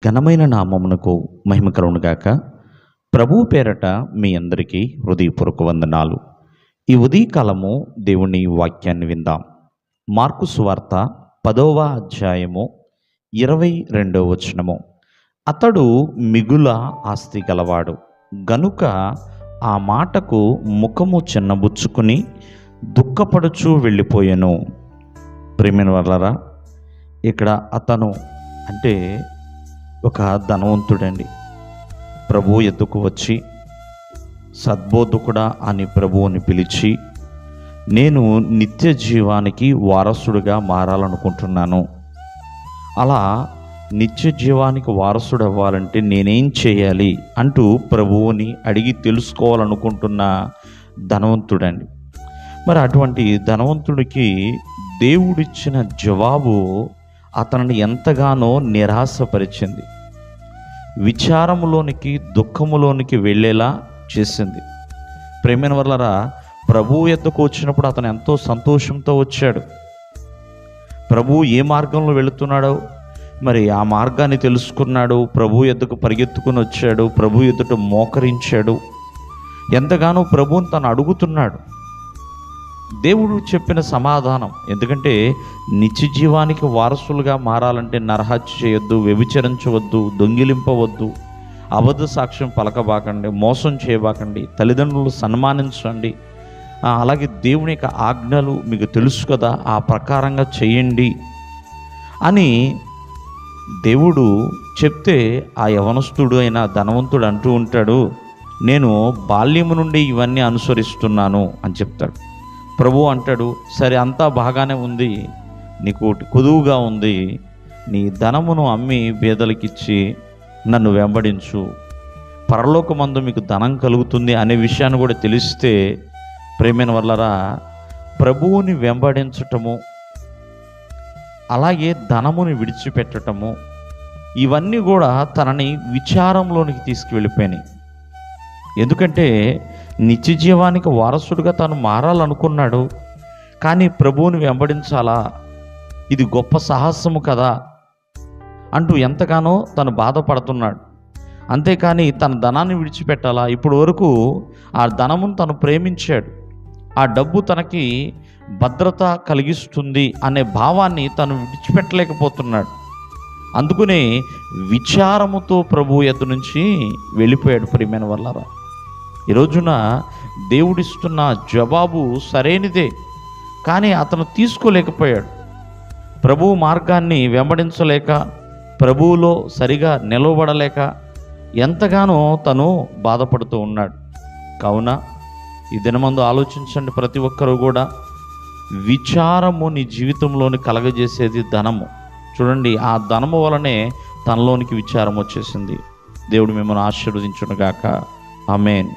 ఘనమైన నామమునకు మహిమ కలుగునుగాక. ప్రభువు పేరట మీ అందరికీ హృదయపూర్వక వందనాలు. ఈ ఉదయకాలము దేవుని వాక్యాన్ని విందాం. మార్కు సువార్త 10వ అధ్యాయము 22వ వచనము. అతడు మిగుల ఆస్తి గలవాడు గనుక ఆ మాటకు ముఖము చిన్నబుచ్చుకుని దుఃఖపడుచు వెళ్ళిపోయాను. ప్రియమైన వాళ్ళరా, ఇక్కడ అతను అంటే ఒక ధనవంతుడండి. ప్రభు ఎద్దుకు వచ్చి సద్బోధకుడా అని ప్రభువుని పిలిచి, నేను నిత్య జీవానికి వారసుడిగా మారాలనుకుంటున్నాను, అలా నిత్య జీవానికి వారసుడు అవ్వాలంటే నేనేం చేయాలి అంటూ ప్రభువుని అడిగి తెలుసుకోవాలనుకుంటున్న ధనవంతుడండి. మరి అటువంటి ధనవంతుడికి దేవుడిచ్చిన జవాబు అతనిని ఎంతగానో నిరాశపరిచింది, విచారములోనికి దుఃఖములోనికి వెళ్ళేలా చేసింది. ప్రేమైన వల్లరా, ప్రభువు ఎద్దకు వచ్చినప్పుడు అతను ఎంతో సంతోషంతో వచ్చాడు. ప్రభువు ఏ మార్గంలో వెళుతున్నాడో మరి ఆ మార్గాన్ని తెలుసుకున్నాడు. ప్రభు ఎద్దకు పరిగెత్తుకుని వచ్చాడు, ప్రభు ఎదుట మోకరించాడు, ఎంతగానో ప్రభువుని తను అడుగుతున్నాడు. దేవుడు చెప్పిన సమాధానం, ఎందుకంటే నిత్య జీవానికి వారసులుగా మారాలంటే నరహత్య చేయొద్దు, వ్యభిచరించవద్దు, దొంగిలింపవద్దు, అబద్ధ సాక్ష్యం పలకబాకండి, మోసం చేయబాకండి, తల్లిదండ్రులు సన్మానించండి, అలాగే దేవుని యొక్క ఆజ్ఞలు మీకు తెలుసు కదా, ఆ ప్రకారంగా చేయండి అని దేవుడు చెప్తే ఆ యవనస్తుడు అయిన ధనవంతుడు అంటూ ఉంటాడు, నేను బాల్యము నుండి ఇవన్నీ అనుసరిస్తున్నాను అని చెప్తాడు. ప్రభు అంటాడు, సరే అంతా బాగానే ఉంది, నీకు కొదువుగా ఉంది, నీ ధనమును అమ్మి బేదలకిచ్చి నన్ను వెంబడించు, పరలోకమందు మీకు ధనం కలుగుతుంది అనే విషయాన్ని కూడా తెలిస్తే, ప్రేమైన వల్లరా, ప్రభువుని వెంబడించటము అలాగే ధనముని విడిచిపెట్టటము ఇవన్నీ కూడా తనని విచారంలోనికి తీసుకువెళ్ళిపోయినాయి. ఎందుకంటే నిత్య జీవానికి వారసుడిగా తాను మారాలనుకున్నాడు, కానీ ప్రభువుని వెంబడించాలా, ఇది గొప్ప సాహసము కదా అంటూ ఎంతగానో తను బాధపడుతున్నాడు. అంతేకాని తన ధనాన్ని విడిచిపెట్టాలా, ఇప్పుడు వరకు ఆ ధనమును తను ప్రేమించాడు, ఆ డబ్బు తనకి భద్రత కలిగిస్తుంది అనే భావాన్ని తను విడిచిపెట్టలేకపోతున్నాడు. అందుకనే విచారముతో ప్రభు ఎద్దు నుంచి వెళ్ళిపోయాడు. ప్రియమైన వల్లరా, ఈ రోజున దేవుడిస్తున్న జవాబు సరైనదే, కానీ అతను తీసుకోలేకపోయాడు. ప్రభువు మార్గాన్ని వెంబడించలేక, ప్రభువులో సరిగా నిలవబడలేక ఎంతగానో తను బాధపడుతూ ఉన్నాడు. కావున ఈ దినమందు ఆలోచించండి, ప్రతి ఒక్కరూ కూడా విచారము నీ జీవితంలోని కలగజేసేది ధనము. చూడండి, ఆ ధనము వలనే తనలోనికి విచారం వచ్చేసింది. దేవుడు మిమ్మల్ని ఆశీర్వదించునుగాక. ఆమేన్.